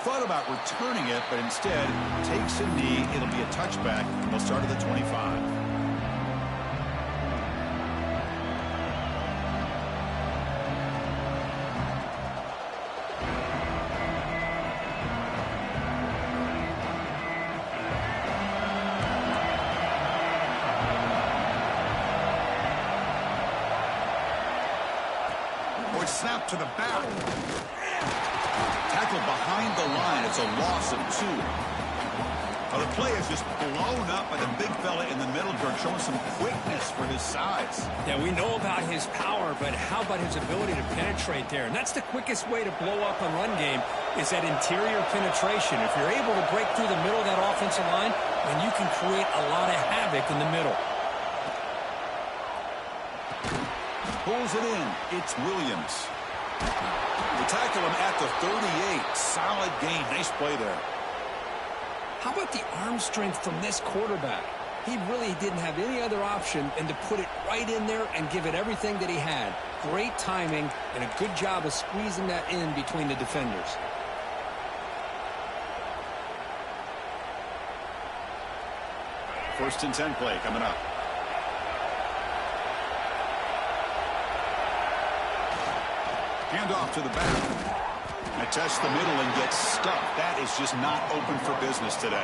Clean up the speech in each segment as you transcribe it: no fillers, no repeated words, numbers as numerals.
thought about returning it, but instead takes a knee. It'll be a touchback, and they'll start at the 25. Snap to the back. Tackle behind the line. It's a loss of 2. Well, the play is just blown up by the big fella in the middle, showing some quickness for his size. Yeah, we know about his power, but how about his ability to penetrate there? And that's the quickest way to blow up a run game is that interior penetration. If you're able to break through the middle of that offensive line, then you can create a lot of havoc in the middle. Pulls it in. It's Williams. We tackle him at the 38. Solid gain. Nice play there. How about the arm strength from this quarterback? He really didn't have any other option than to put it right in there and give it everything that he had. Great timing and a good job of squeezing that in between the defenders. First and 10 play coming up. Hand off to the back. I test the middle and get stuck. That is just not open for business today.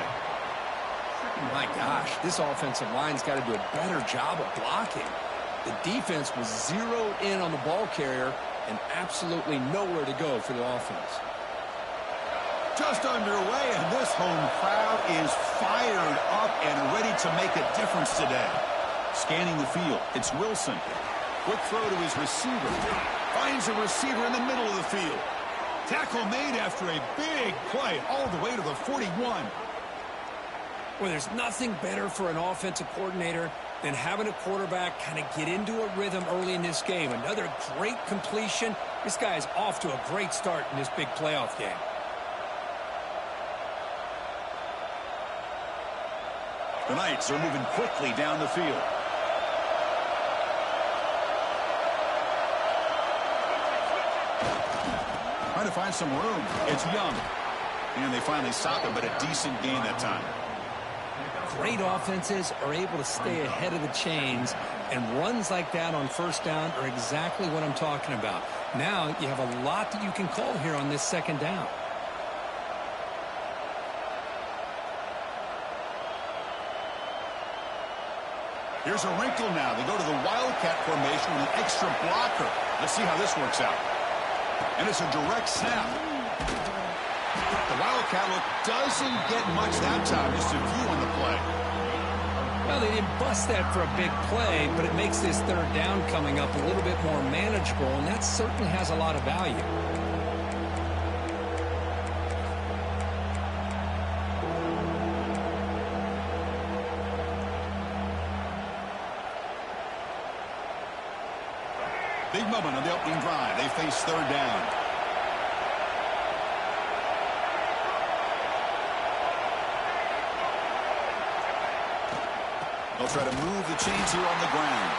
My gosh, this offensive line's got to do a better job of blocking. The defense was zeroed in on the ball carrier and absolutely nowhere to go for the offense. Just underway, and this home crowd is fired up and ready to make a difference today. Scanning the field, it's Wilson. Quick throw to his receiver. Finds a receiver in the middle of the field. Tackle made after a big play all the way to the 41. Well, there's nothing better for an offensive coordinator than having a quarterback kind of get into a rhythm early in this game. Another great completion. This guy is off to a great start in this big playoff game. The Knights are moving quickly down the field. Trying to find some room. It's Young. And they finally stop it, but a decent gain that time. Great offenses are able to stay ahead of the chains, and runs like that on first down are exactly what I'm talking about. Now you have a lot that you can call here on this second down. Here's a wrinkle now. They go to the Wildcat formation with an extra blocker. Let's see how this works out. And it's a direct snap. The Wildcat look doesn't get much that time. Just a few on the play. Well, they didn't bust that for a big play, but it makes this third down coming up a little bit more manageable, and that certainly has a lot of value. Big moment on the opening drive. They face third down. They'll try to move the chains here on the ground.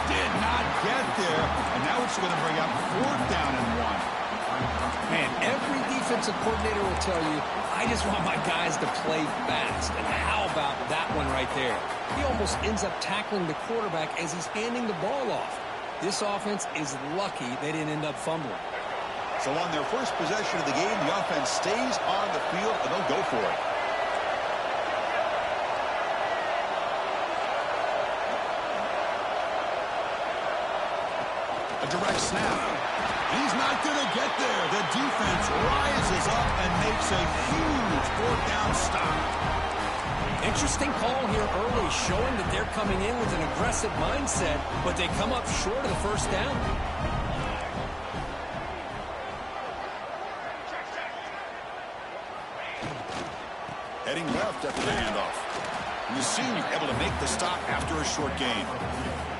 Did not get there. And now it's going to bring up fourth down and 1. Man, every defensive coordinator will tell you, I just want my guys to play fast. And how about that one right there? He almost ends up tackling the quarterback as he's handing the ball off. This offense is lucky they didn't end up fumbling. So on their first possession of the game, the offense stays on the field, and they'll go for it. A direct snap. He's not going to get there. The defense rises up and makes a huge fourth down stop. Interesting call here early, showing that they're coming in with an aggressive mindset, but they come up short of the first down. Heading left after the handoff. And the senior able to make the stop after a short gain.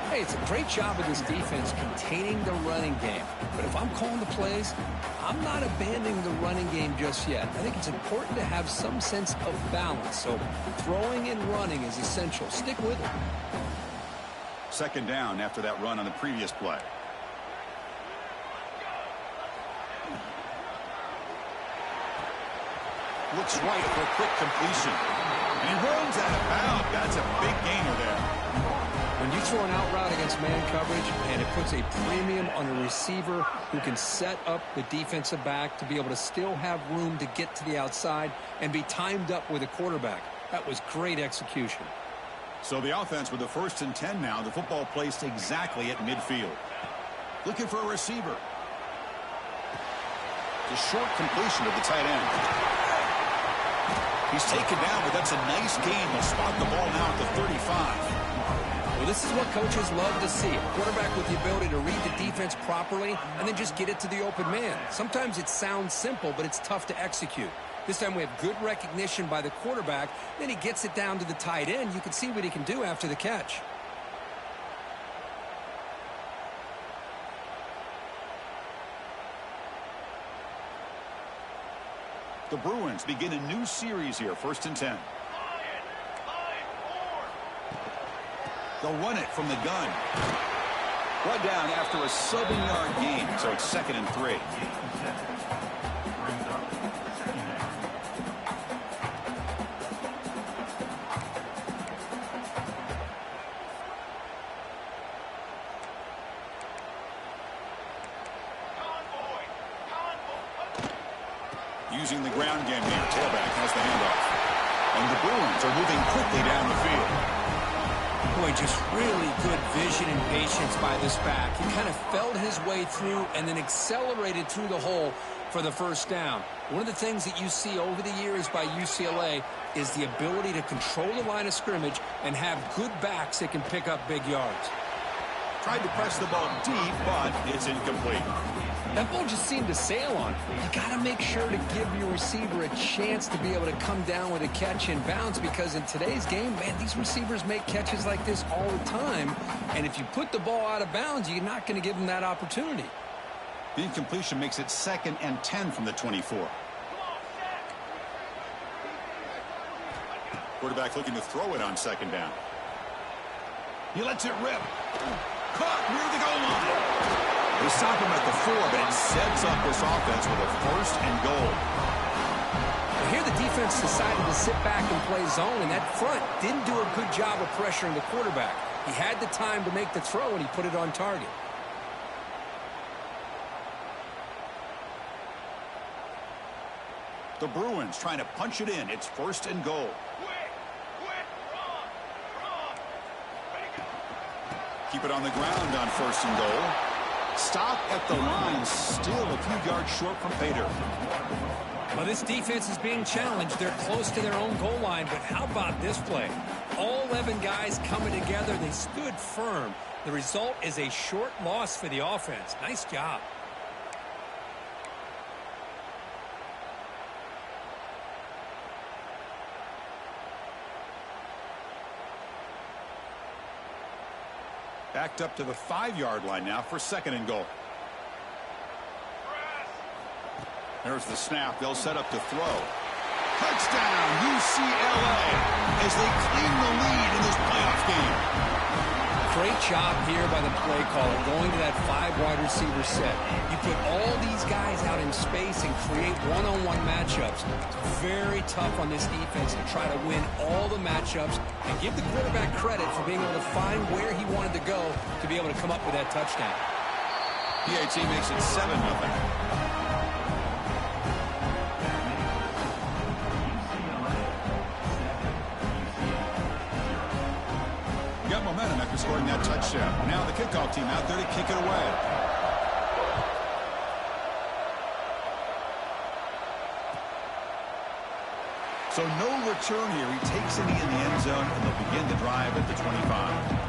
Hey, it's a great job of this defense containing the running game. But if I'm calling the plays, I'm not abandoning the running game just yet. I think it's important to have some sense of balance. So throwing and running is essential. Stick with it. Second down after that run on the previous play. looks right for a quick completion. And he runs out of bounds. That's a big gainer there. When you throw an out route against man coverage, and it puts a premium on a receiver who can set up the defensive back to be able to still have room to get to the outside and be timed up with a quarterback. That was great execution. So the offense with the 1st and 10 now. The football placed exactly at midfield. Looking for a receiver. The short completion of the tight end. He's taken down, but that's a nice gain. They'll spot the ball now at the 35. Well, this is what coaches love to see. A quarterback with the ability to read the defense properly and then just get it to the open man. Sometimes it sounds simple, but it's tough to execute. This time we have good recognition by the quarterback. Then he gets it down to the tight end. You can see what he can do after the catch. The Bruins begin a new series here, 1st and 10. They'll run it from the gun. Run down after a 7-yard gain, so it's 2nd and 3. Using the ground game here. Tailback has the handoff. And the Bruins are moving quickly down the field. Boy, just really good vision and patience by this back. He kind of felt his way through and then accelerated through the hole for the 1st down. One of the things that you see over the years by UCLA is the ability to control the line of scrimmage and have good backs that can pick up big yards. Tried to press the ball deep, but it's incomplete. That ball just seemed to sail on. You got to make sure to give your receiver a chance to be able to come down with a catch in bounds, because in today's game, man, these receivers make catches like this all the time. And if you put the ball out of bounds, you're not going to give them that opportunity. The incompletion makes it 2nd and 10 from the 24. Quarterback looking to throw it on 2nd down. He lets it rip. Caught near the goal line. They stop him at the 4, but it sets up this offense with a 1st and goal. Well, here the defense decided to sit back and play zone, and that front didn't do a good job of pressuring the quarterback. He had the time to make the throw, and he put it on target. The Bruins trying to punch it in. It's 1st and goal. Keep it on the ground on 1st and goal. Stop at the line, still a few yards short from Pater. Well, this defense is being challenged. They're close to their own goal line, but how about this play? All 11 guys coming together. They stood firm. The result is a short loss for the offense. Nice job. Backed up to the 5-yard line now for 2nd and goal. There's the snap. They'll set up to throw. Touchdown, UCLA, as they claim the lead in this playoff game. Great job here by the play caller going to that 5-wide receiver set. You put all these guys out in space and create one-on-one matchups. It's very tough on this defense to try to win all the matchups and give the quarterback credit for being able to find where he wanted to go to be able to come up with that touchdown. PAT makes it 7-0. Got momentum after scoring that touchdown. Now the kickoff team out there to kick it away. So no return here. He takes it in the end zone, and they'll begin the drive at the 25.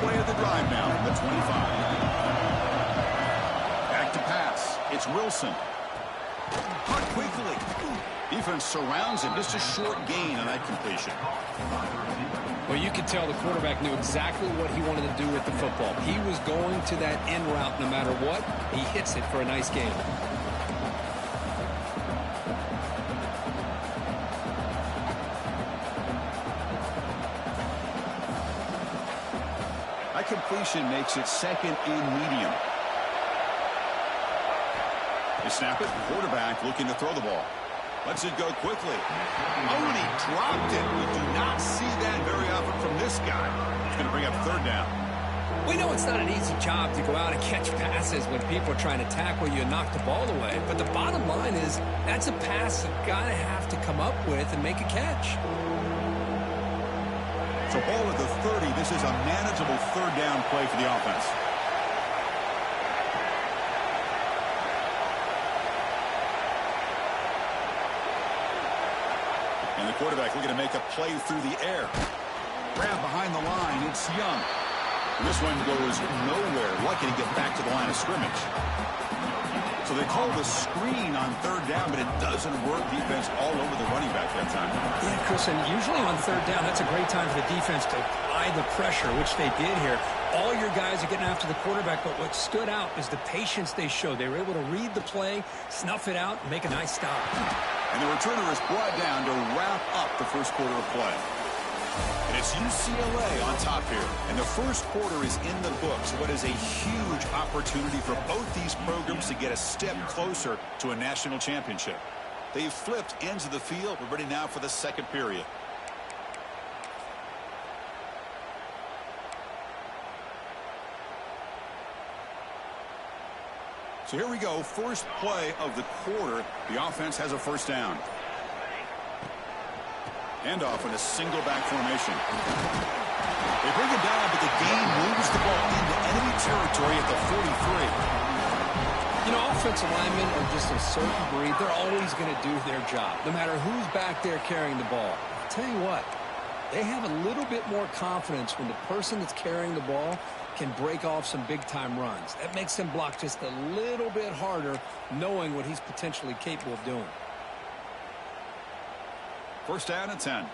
Play of the drive now from the 25. Back to pass. It's Wilson. Caught quickly. He defense surrounds him. Just a short gain on that completion. Well, you could tell the quarterback knew exactly what he wanted to do with the football. He was going to that end route no matter what. He hits it for a nice gain. That completion makes it second and medium. They snap it. Quarterback looking to throw the ball. Lets it go quickly. Oh, and he dropped it. We do not see that very often from this guy. He's going to bring up third down. We know it's not an easy job to go out and catch passes when people are trying to tackle you and knock the ball away. But the bottom line is that's a pass you've got to have to come up with and make a catch. So ball at the 30. This is a manageable third down play for the offense. And the quarterback looking to make a play through the air. Grab behind the line. It's Young. And this one goes nowhere. Lucky to get back to the line of scrimmage. So they call the screen on third down, but it doesn't work. Defense all over the running back that time. Yeah, Chris, and usually on third down, that's a great time for the defense to apply the pressure, which they did here. All your guys are getting after the quarterback, but what stood out is the patience they showed. They were able to read the play, snuff it out, and make a nice stop. And the returner is brought down to wrap up the first quarter of play. And it's UCLA on top here. And the first quarter is in the books. What is a huge opportunity for both these programs to get a step closer to a national championship. They've flipped ends of the field. We're ready now for the second period. So here we go. First play of the quarter. The offense has a first down. Handoff in a single back formation. They bring it down, but the game moves the ball into enemy territory at the 43. You know, offensive linemen are just a certain breed. They're always going to do their job, no matter who's back there carrying the ball. I'll tell you what, they have a little bit more confidence when the person that's carrying the ball can break off some big-time runs. That makes them block just a little bit harder, knowing what he's potentially capable of doing. First down and 10.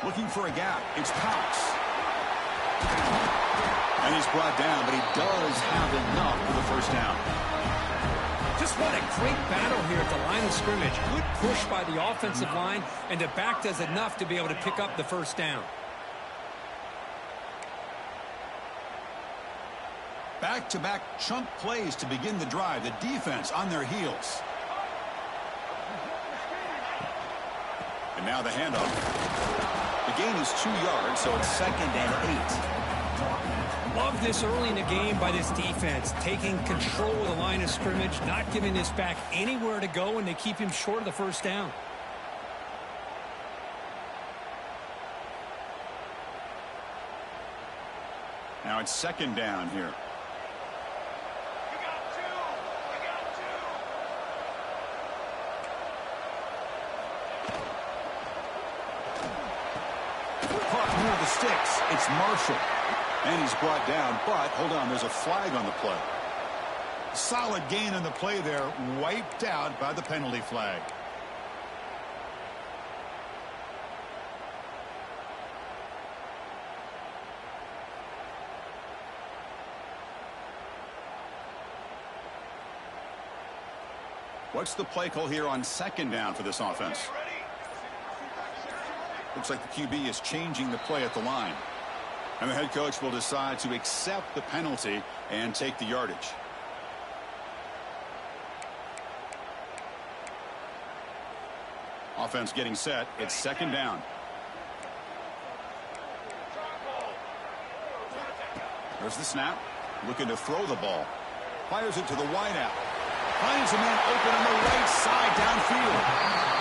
Looking for a gap. It's Cox. And he's brought down, but he does have enough for the first down. Just what a great battle here at the line of scrimmage. Good push by the offensive line, and the back does enough to be able to pick up the first down. Back-to-back chunk plays to begin the drive. The defense on their heels. And now the handoff. The gain is 2 yards, so it's second and 8. Love this early in the game by this defense. Taking control of the line of scrimmage, not giving this back anywhere to go, and they keep him short of the first down. Now it's second down here. Near the sticks. It's Marshall. And he's brought down, but hold on, there's a flag on the play. Solid gain on the play there, wiped out by the penalty flag. What's the play call here on second down for this offense? Looks like the QB is changing the play at the line. And the head coach will decide to accept the penalty and take the yardage. Offense getting set. It's second down. There's the snap. Looking to throw the ball. Fires it to the wideout. Finds a man open on the right side downfield.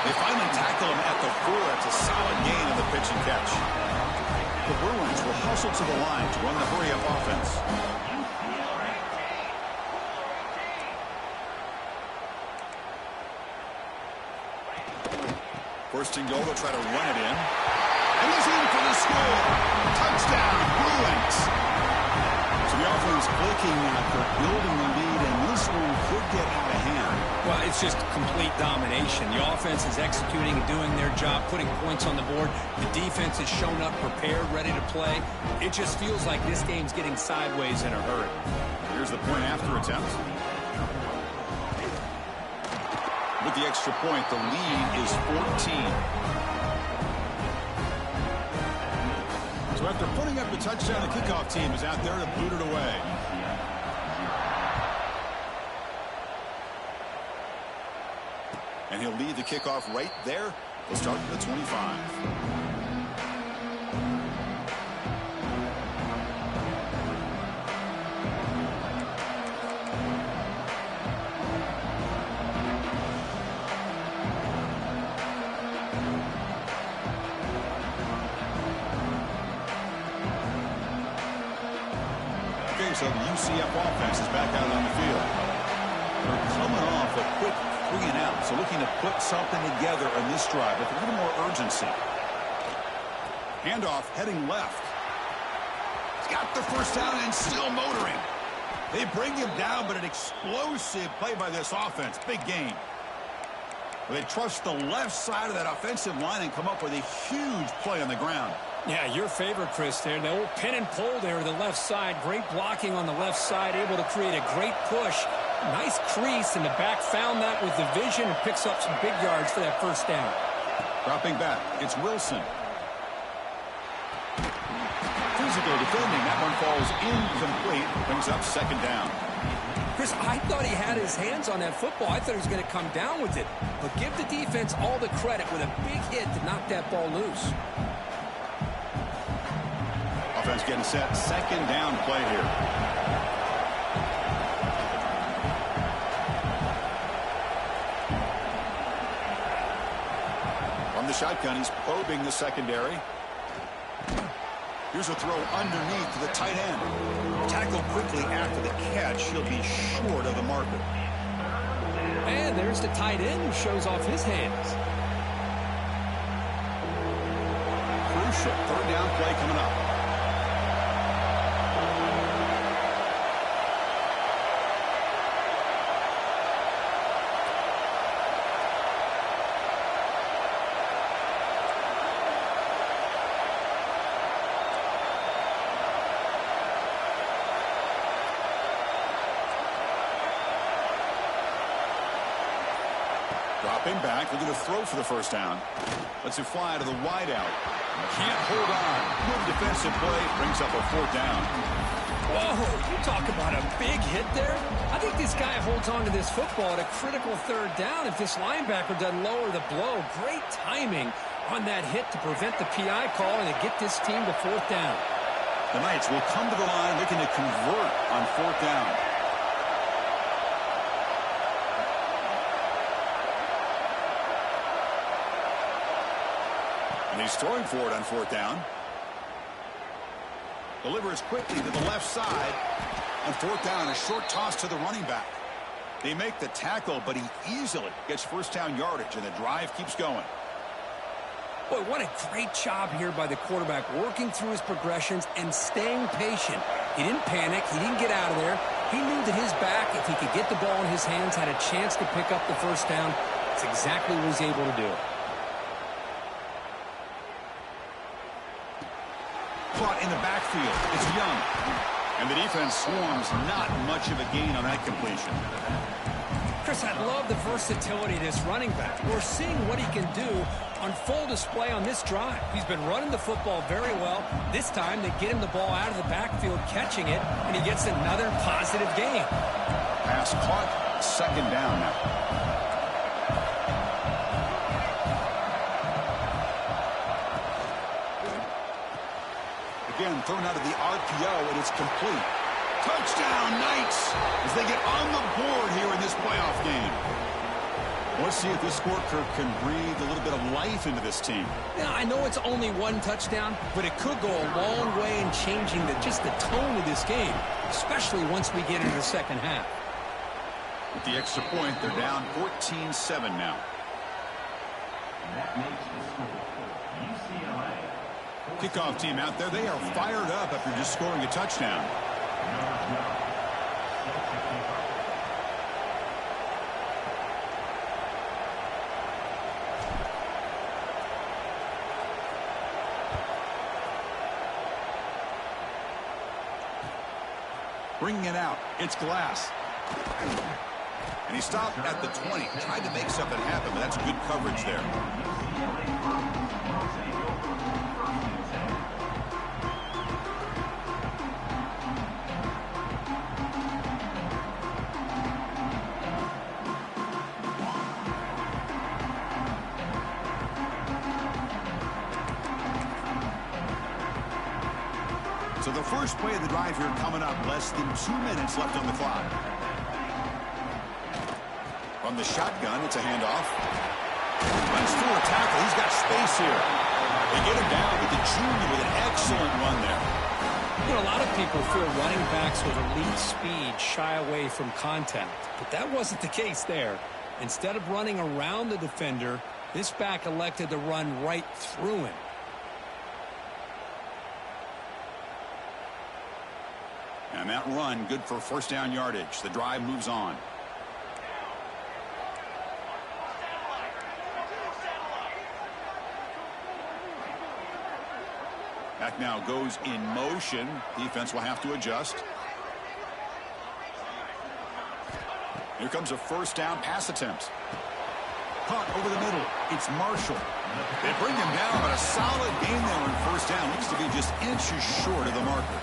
They finally tackle him at the 4. It's a solid gain on the pitch and catch. The Bruins will hustle to the line to run the hurry-up offense. First and goal, they'll try to run it in. And he's in for the score. Touchdown, Bruins. it's just complete domination. The offense is executing and doing their job, putting points on the board. The defense has shown up prepared, ready to play. It just feels like this game's getting sideways in a hurry. Here's the point after attempt. With the extra point, the lead is 14. So after putting up the touchdown, the kickoff team is out there to boot it away. And he'll lead the kickoff right there. He'll start at the 25. Okay, so the UCF offense is back out on the field. They're coming off a quick 3-and-out, so looking to put something together on this drive with a little more urgency. Handoff heading left. He's got the first down and still motoring. They bring him down, but an explosive play by this offense. Big game. They trust the left side of that offensive line and come up with a huge play on the ground. Yeah, your favorite, Chris, there. The old pin and pull there to the left side. Great blocking on the left side, able to create a great push. Nice crease, and the back found that with the vision and picks up some big yards for that first down. Dropping back, it's Wilson. Physical defending. That one falls incomplete. Brings up second down. Chris, I thought he had his hands on that football. I thought he was going to come down with it. But give the defense all the credit with a big hit to knock that ball loose. Offense getting set. Second down play here. From the shotgun, he's probing the secondary. Here's a throw underneath to the tight end. Tackled quickly after the catch. He'll be short of the marker. And there's the tight end who shows off his hands. Crucial third down play coming up. Dropping back, looking to throw for the first down. Lets it fly to the wideout. Can't hold on. Good defensive play. Brings up a fourth down. Whoa, you talk about a big hit there. I think this guy holds on to this football at a critical third down if this linebacker doesn't lower the blow. Great timing on that hit to prevent the PI call and to get this team to fourth down. The Knights will come to the line looking to convert on fourth down. And he's throwing for it on fourth down. Delivers quickly to the left side. On fourth down, a short toss to the running back. They make the tackle, but he easily gets first down yardage, and the drive keeps going. Boy, what a great job here by the quarterback, working through his progressions and staying patient. He didn't panic. He didn't get out of there. He knew that his back, if he could get the ball in his hands, had a chance to pick up the first down. That's exactly what he's able to do. Caught in the backfield. It's Young. And the defense swarms. Not much of a gain on that completion. Chris, I love the versatility of this running back. We're seeing what he can do on full display on this drive. He's been running the football very well. This time they get him the ball out of the backfield, catching it, and he gets another positive gain. Pass caught. Second down now. Again, thrown out of the RPO, and it's complete. Touchdown, Knights, as they get on the board here in this playoff game. Let's see if this scorecard can breathe a little bit of life into this team. Yeah, I know it's only one touchdown, but it could go a long way in changing just the tone of this game, especially once we get into the second half. With the extra point, they're down 14-7 now. That makes the score UCLA. Kickoff team out there, they are fired up after just scoring a touchdown. Bringing it out. It's Glass. And he stopped at the 20. Tried to make something happen, but that's good coverage there. So the first play of the drive here coming up. Less than 2 minutes left on the clock. From the shotgun, it's a handoff. Runs through a tackle. He's got space here. They get him down with the junior with an excellent run there. You know, a lot of people feel running backs with elite speed shy away from contact, but that wasn't the case there. Instead of running around the defender, this back elected to run right through him. And that run, good for first down yardage. The drive moves on. Back now goes in motion. Defense will have to adjust. Here comes a first down pass attempt. Caught over the middle. It's Marshall. They bring him down, but a solid gain there on first down. Looks to be just inches short of the marker.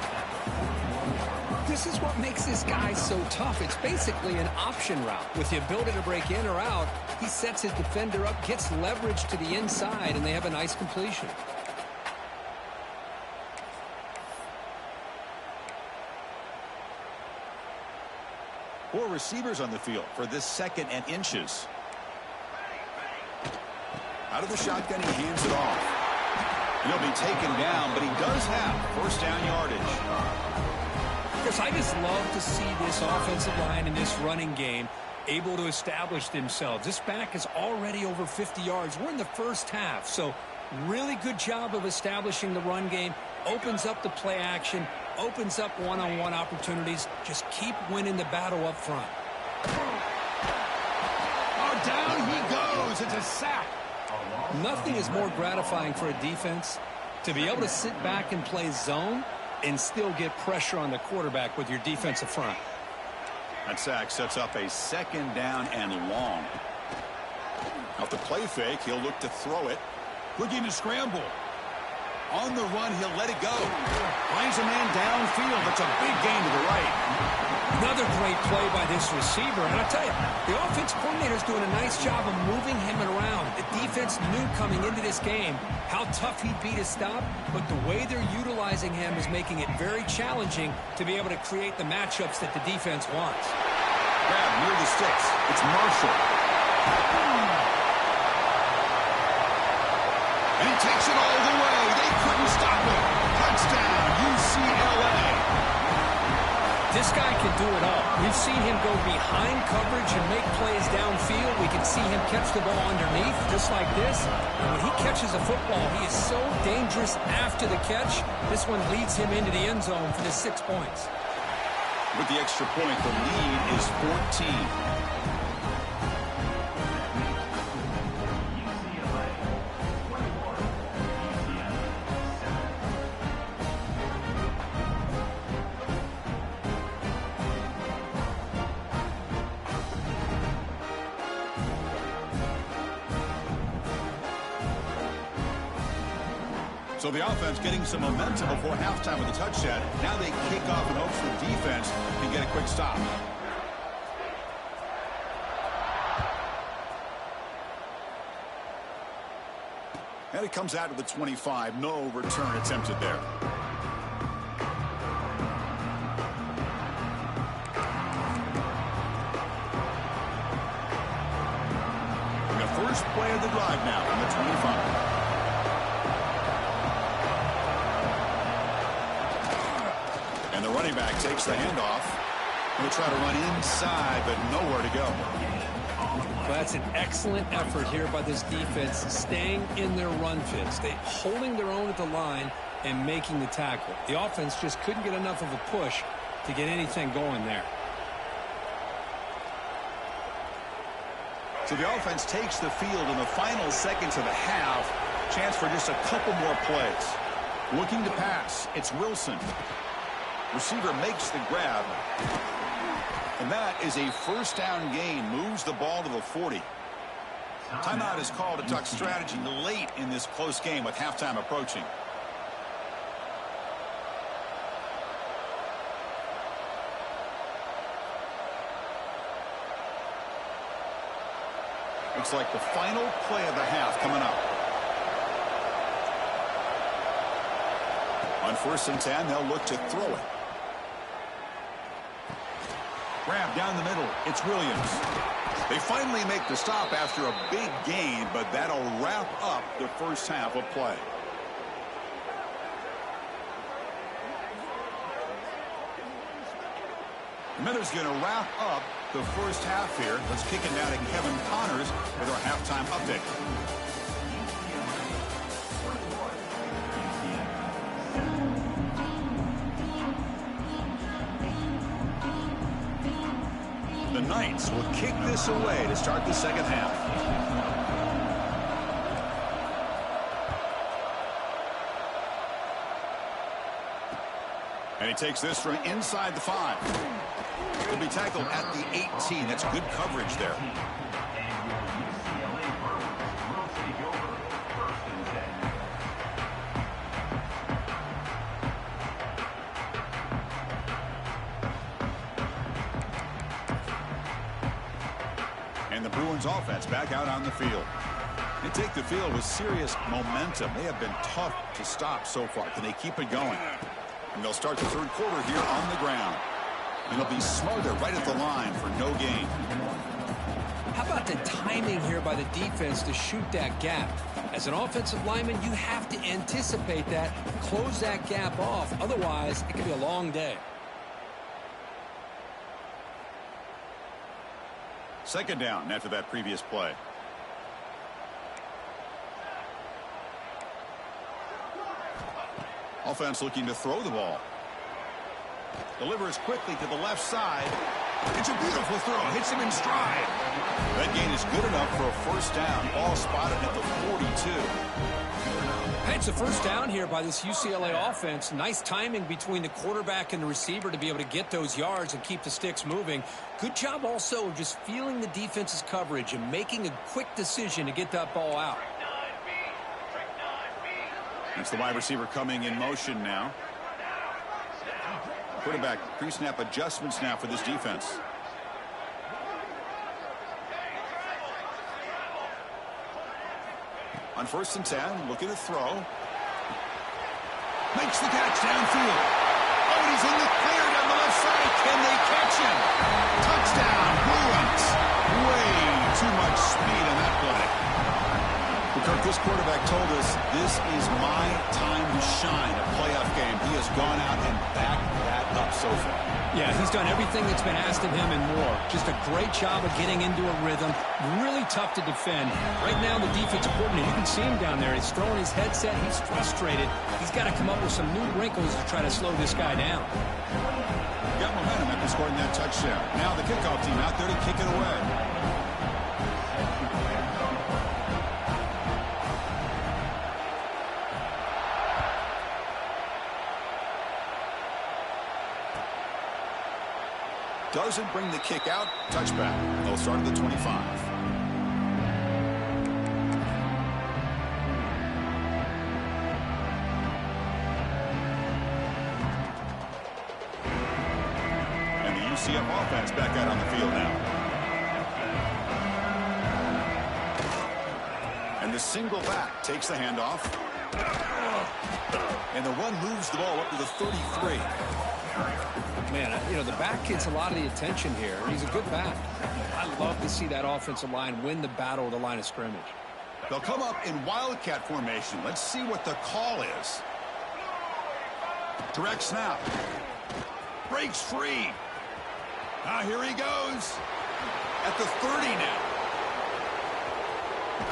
This is what makes this guy so tough. It's basically an option route. With the ability to break in or out, he sets his defender up, gets leverage to the inside, and they have a nice completion. Four receivers on the field for this second and inches. Out of the shotgun, he hands it off. And he'll be taken down, but he does have first down yardage. Chris, I just love to see this offensive line in this running game able to establish themselves. This back is already over 50 yards. We're in the first half, so really good job of establishing the run game. Opens up the play action, opens up one-on-one opportunities. Just keep winning the battle up front. Oh, down he goes. It's a sack. Nothing is more gratifying for a defense to be able to sit back and play zone and still get pressure on the quarterback with your defensive front. That sack sets up a second down and long. Off the play fake, he'll look to throw it. Looking to scramble. On the run, he'll let it go. Finds a man downfield. That's a big gain to the right. Another great play by this receiver. And I'll tell you, the offense coordinator's doing a nice job of moving him around. The defense knew coming into this game how tough he'd be to stop, but the way they're utilizing him is making it very challenging to be able to create the matchups that the defense wants. Grab near the sticks. It's Marshall. And he takes it all the way. They couldn't stop him. Touchdown, UCLA. This guy can do it all. We've seen him go behind coverage and make plays downfield. We can see him catch the ball underneath, just like this. And when he catches a football, he is so dangerous after the catch. This one leads him into the end zone for the 6 points. With the extra point, the lead is 14. So the offense getting some momentum before halftime with a touchdown. Now they kick off in hopes for defense and get a quick stop. And it comes out to the 25. No return attempted there. And the first play of the drive now on the 25. And the running back takes the handoff. He'll try to run inside, but nowhere to go. Well, that's an excellent effort here by this defense, staying in their run fits. They holding their own at the line and making the tackle. The offense just couldn't get enough of a push to get anything going there. So the offense takes the field in the final seconds of the half. Chance for just a couple more plays. Looking to pass. It's Wilson. Receiver makes the grab. And that is a first down gain. Moves the ball to the 40. Timeout is called to talk strategy late in this close game with halftime approaching. Looks like the final play of the half coming up. On 1st and 10, they'll look to throw it. Grab down the middle. It's Williams. They finally make the stop after a big gain, but that'll wrap up the first half of play. Miller's going to wrap up the first half here. Let's kick it down to Kevin Connors with our halftime update. The Knights will kick this away to start the second half. And he takes this from inside the 5. He'll be tackled at the 18. That's good coverage there. And the Bruins offense back out on the field. They take the field with serious momentum. They have been tough to stop so far. Can they keep it going? And they'll start the third quarter here on the ground. And they'll be smarter right at the line for no gain. How about the timing here by the defense to shoot that gap? As an offensive lineman, you have to anticipate that, close that gap off. Otherwise, it could be a long day. Second down after that previous play. Offense looking to throw the ball. Delivers quickly to the left side. It's a beautiful throw. Hits him in stride. That gain is good enough for a first down. Ball spotted at the 42. Hey, it's a first down here by this UCLA offense. Nice timing between the quarterback and the receiver to be able to get those yards and keep the sticks moving. Good job also of just feeling the defense's coverage and making a quick decision to get that ball out. That's the wide receiver coming in motion now. Quarterback pre-snap adjustments now for this defense. On 1st and 10, looking to throw. Makes the catch downfield. Oh, and he's in the clear down the left side. Can they catch him? Touchdown, Bruins. Way too much speed in that play. Kirk, this quarterback told us this is my time to shine, a playoff game. He has gone out and backed that up so far. Yeah, he's done everything that's been asked of him and more. Just a great job of getting into a rhythm. Really tough to defend. Right now, the defensive coordinator, you can see him down there. He's throwing his headset. He's frustrated. He's got to come up with some new wrinkles to try to slow this guy down. Got momentum after scoring that touchdown. Now the kickoff team out there to kick it away. Doesn't bring the kick out. Touchback. They'll start at the 25. And the UCF offense back out on the field now. And the single back takes the handoff. And the run moves the ball up to the 33. Man, you know, the back gets a lot of the attention here. He's a good back. I love to see that offensive line win the battle of the line of scrimmage. They'll come up in wildcat formation. Let's see what the call is. Direct snap. Breaks free. Here he goes. At the 30 now.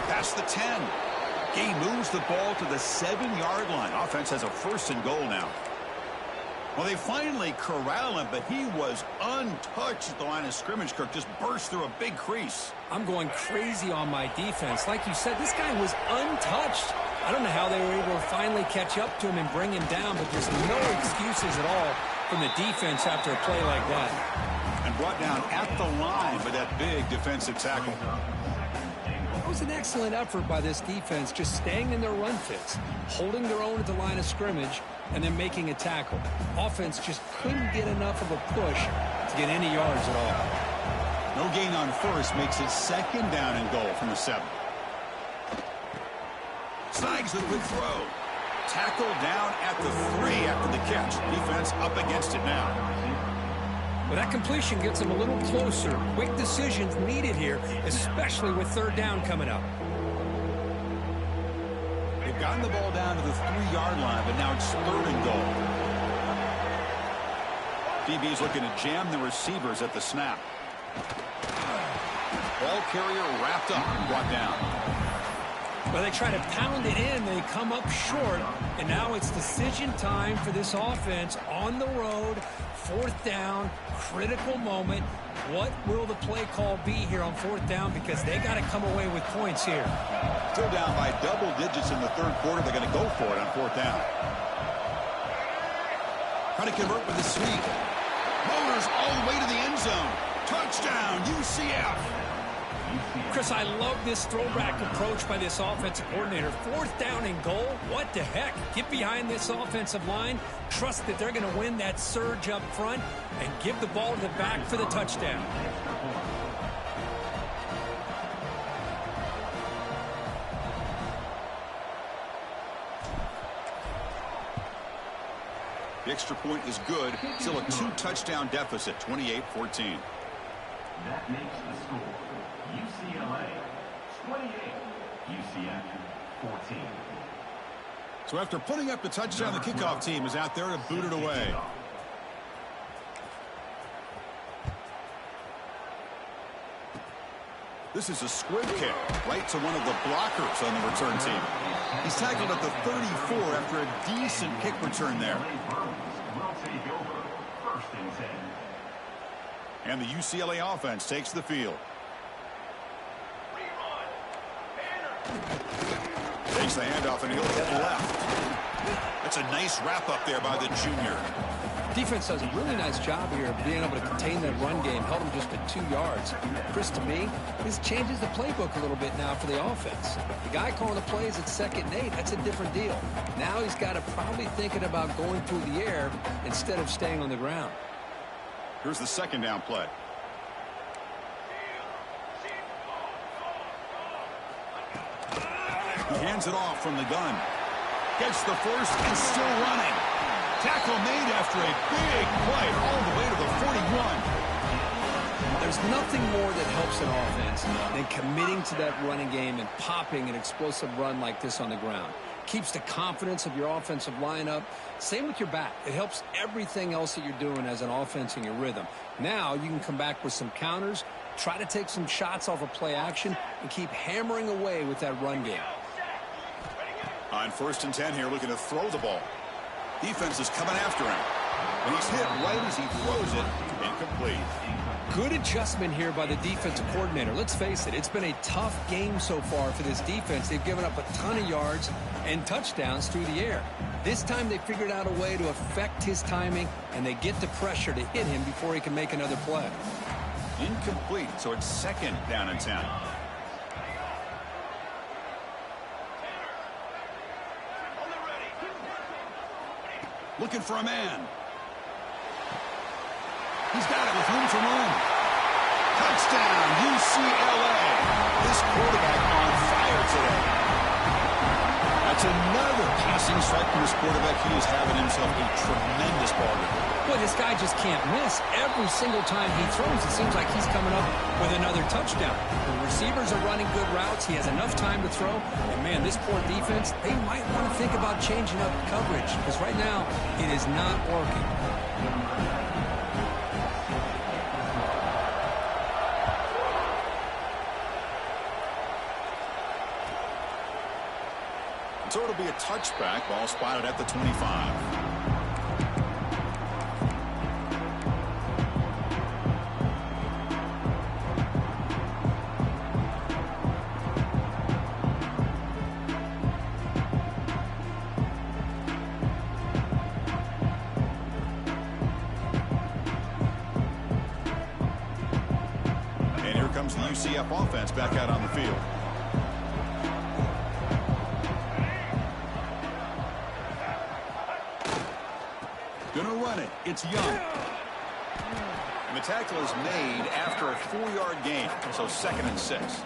Past the 10. He moves the ball to the 7-yard line. Offense has a 1st and goal now. Well, they finally corral him, but he was untouched at the line of scrimmage. Kirk just burst through a big crease. I'm going crazy on my defense. Like you said, this guy was untouched. I don't know how they were able to finally catch up to him and bring him down, but there's no excuses at all from the defense after a play like that. And brought down at the line by that big defensive tackle. It was an excellent effort by this defense, just staying in their run fits, holding their own at the line of scrimmage, and then making a tackle. Offense just couldn't get enough of a push to get any yards at all. No gain on first makes it second down and goal from the 7. Snags the quick throw. Tackle down at the 3 after the catch. Defense up against it now. Well, that completion gets them a little closer. Quick decisions needed here, especially with third down coming up. They've gotten the ball down to the 3-yard line, but now it's third and goal. DB's looking to jam the receivers at the snap. Ball carrier wrapped up and brought down. Well, they try to pound it in. They come up short, and now it's decision time for this offense on the road. Fourth down, critical moment. What will the play call be here on fourth down? Because they got to come away with points here. Still down by double digits in the third quarter. They're going to go for it on fourth down. Trying to convert with the sweep. Motors all the way to the end zone. Touchdown, UCF. Chris, I love this throwback approach by this offensive coordinator. Fourth down and goal, what the heck? Get behind this offensive line, trust that they're going to win that surge up front, and give the ball to the back for the touchdown. The extra point is good. Still a 2-touchdown deficit, 28-14. That makes the score UCLA 28, UCF 14. So after putting up the touchdown, the kickoff team is out there to boot it away. This is a squib kick right to one of the blockers on the return team. He's tackled at the 34 after a decent kick return there. Will take over first and 10. And the UCLA offense takes the field. Takes the handoff and he'll head left. That's a nice wrap up there by the junior. Defense does a really nice job here of being able to contain that run game, held them just at 2 yards. Chris, to me, this changes the playbook a little bit now for the offense. The guy calling the plays at 2nd and 8, that's a different deal. Now he's got to probably thinking about going through the air instead of staying on the ground. Here's the second down play. He hands it off from the gun. Gets the first and still running. Tackle made after a big play all the way to the 41. There's nothing more that helps an offense than committing to that running game and popping an explosive run like this on the ground. Keeps the confidence of your offensive lineup. Same with your back. It helps everything else that you're doing as an offense in your rhythm. Now you can come back with some counters, try to take some shots off of play action, and keep hammering away with that run game. On 1st and 10 here, looking to throw the ball. Defense is coming after him. And he's hit right as he throws it. Incomplete. Good adjustment here by the defensive coordinator. Let's face it, it's been a tough game so far for this defense. They've given up a ton of yards and touchdowns through the air. This time they figured out a way to affect his timing, and they get the pressure to hit him before he can make another play. Incomplete, so it's 2nd down and 10. Looking for a man. He's got it with room to run. Touchdown, UCLA. This quarterback on fire today. That's another passing strike from this quarterback. He is having himself a tremendous ball game. Boy, this guy just can't miss. Every single time he throws, it seems like he's coming up with another touchdown. The receivers are running good routes. He has enough time to throw. And, man, this poor defense, they might want to think about changing up coverage because right now it is not working. So it'll be a touchback. Ball spotted at the 25. comes the UCF offense back out on the field. Gonna run it. It's Young. And the tackle is made after a 4-yard gain, so 2nd and 6.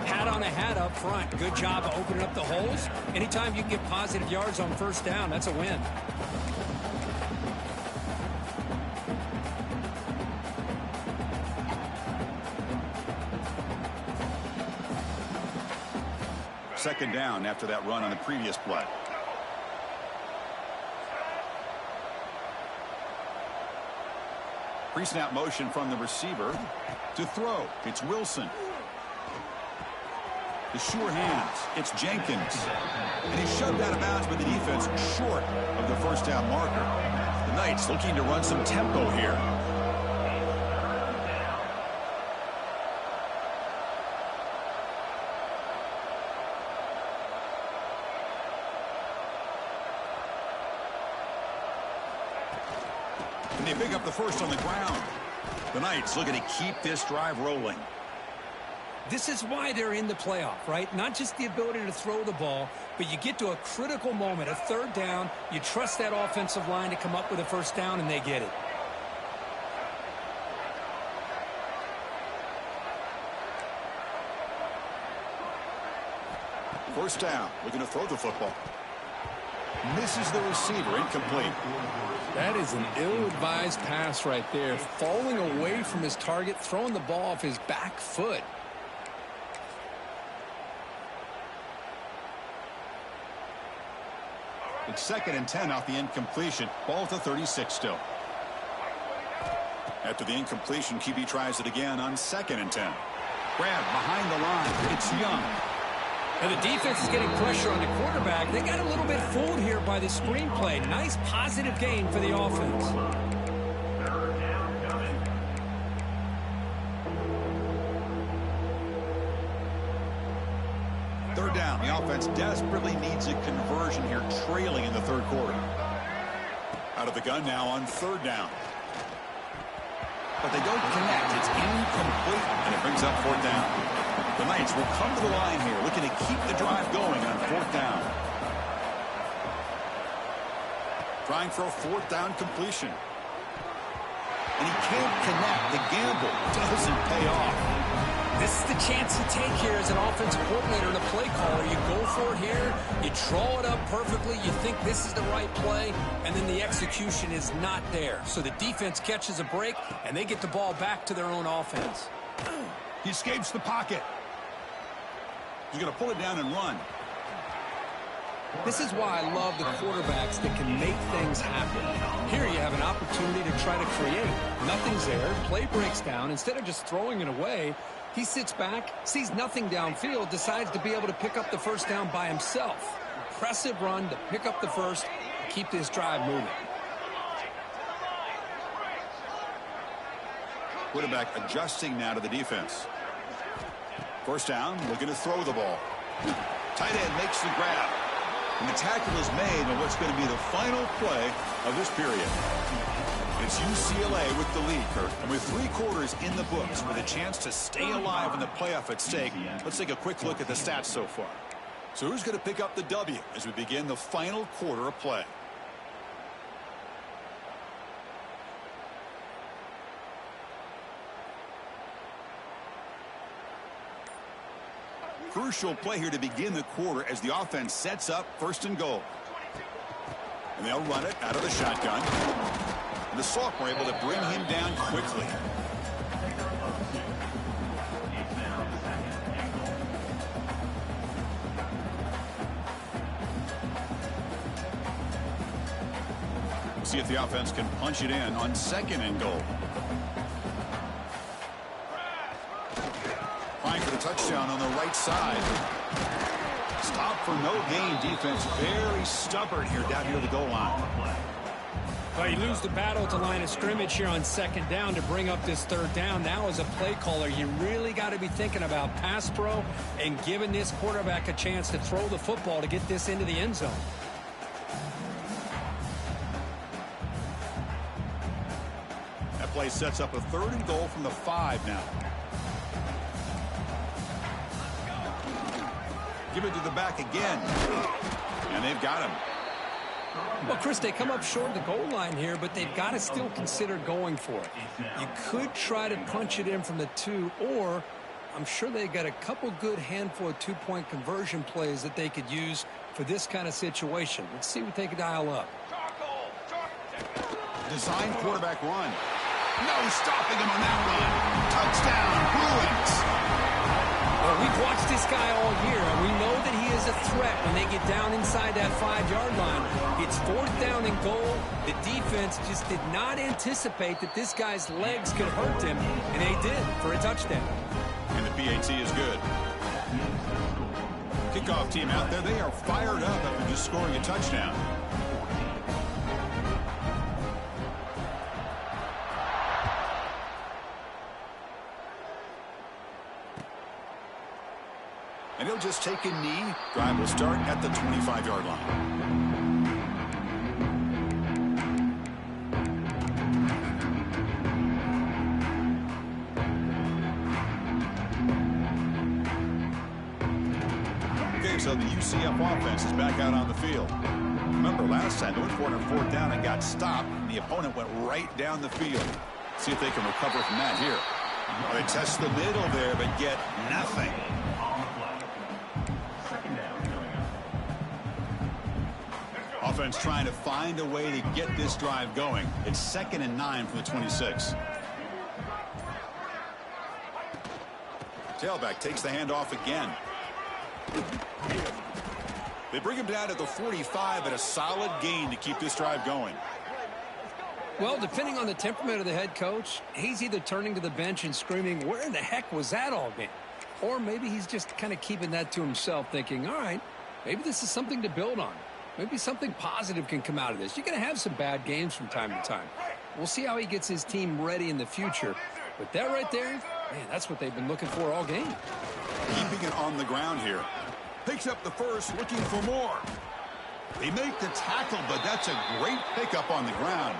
Hat on a hat up front. Good job of opening up the holes. Anytime you can get positive yards on first down, that's a win. Second down after that run on the previous play. Pre-snap motion from the receiver to throw. It's Wilson. The sure hands. It's Jenkins. And he's shoved out of bounds by the defense short of the first down marker. The Knights looking to run some tempo here. And they pick up the first on the ground. The Knights looking to keep this drive rolling. This is why they're in the playoff, right? Not just the ability to throw the ball, but you get to a critical moment, a third down. You trust that offensive line to come up with a first down, and they get it. First down, looking to throw the football. Misses the receiver, incomplete. That is an ill-advised pass right there. Falling away from his target, throwing the ball off his back foot. It's 2nd and 10 off the incompletion. Ball at the 36 still. After the incompletion, QB tries it again on 2nd and 10. Grab behind the line. It's Young. And the defense is getting pressure on the quarterback. They got a little bit fooled here by the screenplay. Nice positive gain for the offense. Third down. The offense desperately needs a conversion here, trailing in the third quarter. Out of the gun now on 3rd down. But they don't connect. It's incomplete, and it brings up 4th down. The Knights will come to the line here, looking to keep the drive going on 4th down. Trying for a 4th down completion. And he can't connect. The gamble doesn't pay off. This is the chance you take here as an offensive coordinator and a play caller. You go for it here. You draw it up perfectly. You think this is the right play, and then the execution is not there. So the defense catches a break, and they get the ball back to their own offense. He escapes the pocket. He's going to pull it down and run. This is why I love the quarterbacks that can make things happen. Here you have an opportunity to try to create. Nothing's there. Play breaks down. Instead of just throwing it away, he sits back, sees nothing downfield, decides to be able to pick up the first down by himself. Impressive run to pick up the first, keep this drive moving. Quarterback adjusting now to the defense. First down, looking to throw the ball. Tight end makes the grab. And the tackle is made on what's going to be the final play of this period. It's UCLA with the lead, Kirk. And with 3 quarters in the books, with a chance to stay alive in the playoff at stake, let's take a quick look at the stats so far. So who's going to pick up the W as we begin the final quarter of play? Crucial play here to begin the quarter as the offense sets up 1st and goal. And they'll run it out of the shotgun. And the sophomore able to bring him down quickly. We'll see if the offense can punch it in on 2nd and goal. Trying for the touchdown on the right side. Stop for no gain. Defense very stubborn here down near the goal line. Well, you lose the battle at the line of scrimmage here on 2nd down to bring up this 3rd down. Now as a play caller, you really got to be thinking about pass pro and giving this quarterback a chance to throw the football to get this into the end zone. That play sets up a 3rd and goal from the 5 now. Give it to the back again. And they've got him. Well, Chris, they come up short of the goal line here, but they've got to still consider going for it. You could try to punch it in from the 2, or I'm sure they got a couple good handful of 2-point conversion plays that they could use for this kind of situation. Let's see what they can dial up. Design quarterback run. No stopping him on that run. Touchdown, Bruins. Well, we've watched this guy all year, and we know that he is a threat when they get down inside that 5-yard line. It's 4th down and goal. The defense just did not anticipate that this guy's legs could hurt him, and they did for a touchdown. And the PAT is good. Kickoff team out there, they are fired up after just scoring a touchdown. And he'll just take a knee. Drive will start at the 25-yard line. Okay, so the UCF offense is back out on the field. Remember, last time they went for it on 4th down and got stopped. The opponent went right down the field. See if they can recover from that here. Well, they test the middle there, but get nothing. Offense trying to find a way to get this drive going. It's 2nd and 9 from the 26. Tailback takes the handoff again. They bring him down at the 45, but a solid gain to keep this drive going. Well, depending on the temperament of the head coach, he's either turning to the bench and screaming, where in the heck was that all game? Or maybe he's just kind of keeping that to himself, thinking, all right, maybe this is something to build on. Maybe something positive can come out of this. You're going to have some bad games from time to time. We'll see how he gets his team ready in the future. But that right there, man, that's what they've been looking for all game. Keeping it on the ground here. Picks up the first, looking for more. They make the tackle, but that's a great pickup on the ground.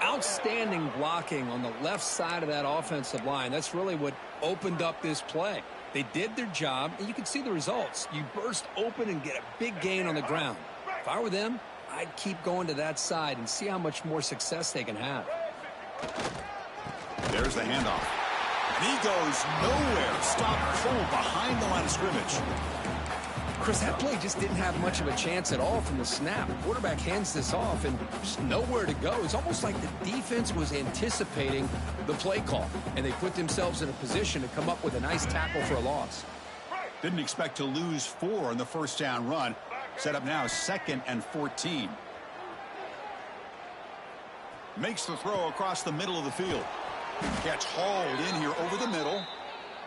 Outstanding blocking on the left side of that offensive line. That's really what opened up this play. They did their job, and you can see the results. You burst open and get a big gain on the ground. If I were them, I'd keep going to that side and see how much more success they can have. There's the handoff. And he goes nowhere. Stopped full behind the line of scrimmage. Chris, that play just didn't have much of a chance at all from the snap. The quarterback hands this off and just nowhere to go. It's almost like the defense was anticipating the play call, and they put themselves in a position to come up with a nice tackle for a loss. Didn't expect to lose 4 on the 1st down run. Set up now 2nd and 14. Makes the throw across the middle of the field. Gets hauled in here over the middle.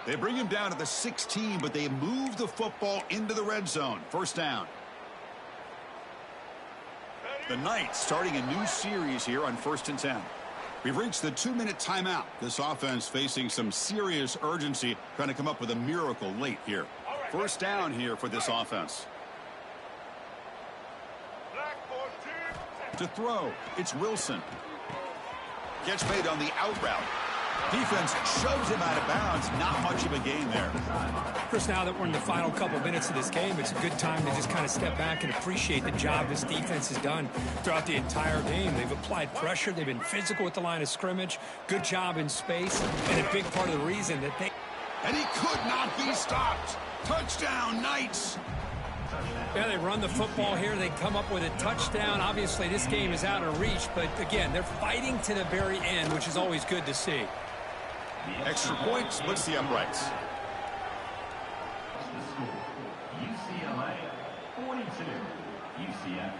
They bring him down to the 16, but they move the football into the red zone. 1st down. The Knights starting a new series here on 1st and 10. We've reached the 2-minute timeout. This offense facing some serious urgency, trying to come up with a miracle late here. 1st down here for this offense. To throw, it's Wilson. Gets made on the out route. Defense shoves him out of bounds. Not much of a gain there. Chris, now that we're in the final couple minutes of this game, it's a good time to just kind of step back and appreciate the job this defense has done throughout the entire game. They've applied pressure. They've been physical at the line of scrimmage. Good job in space. And a big part of the reason that they... And he could not be stopped. Touchdown, Knights. Yeah, they run the football here. They come up with a touchdown. Obviously, this game is out of reach. But, again, they're fighting to the very end, which is always good to see. Extra point splits the uprights. UCLA 42, UCF.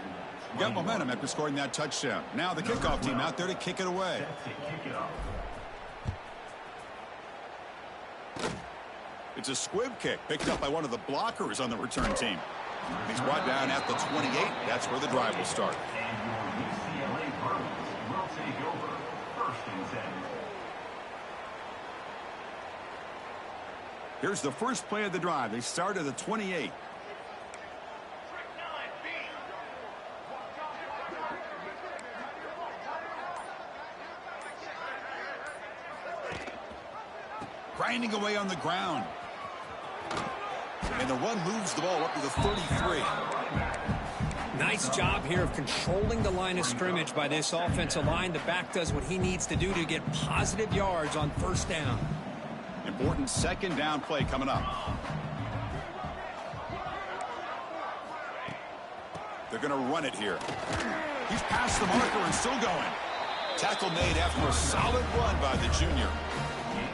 Got momentum after scoring that touchdown. Now the kickoff team out there to kick it away. It's a squib kick picked up by one of the blockers on the return team. He's brought down at the 28. That's where the drive will start. And your UCLA Bruins will take over 1st and 10. Here's the first play of the drive. They start at the 28. Grinding away on the ground. And the run moves the ball up to the 33. Nice job here of controlling the line of scrimmage by this offensive line. The back does what he needs to do to get positive yards on first down. Important second down play coming up. They're going to run it here. He's past the marker and still going. Tackle made after a solid run by the junior.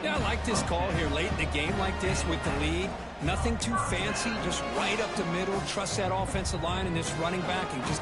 Yeah, I like this call here late in the game like this with the lead. Nothing too fancy, just right up the middle. Trust that offensive line and this running back and just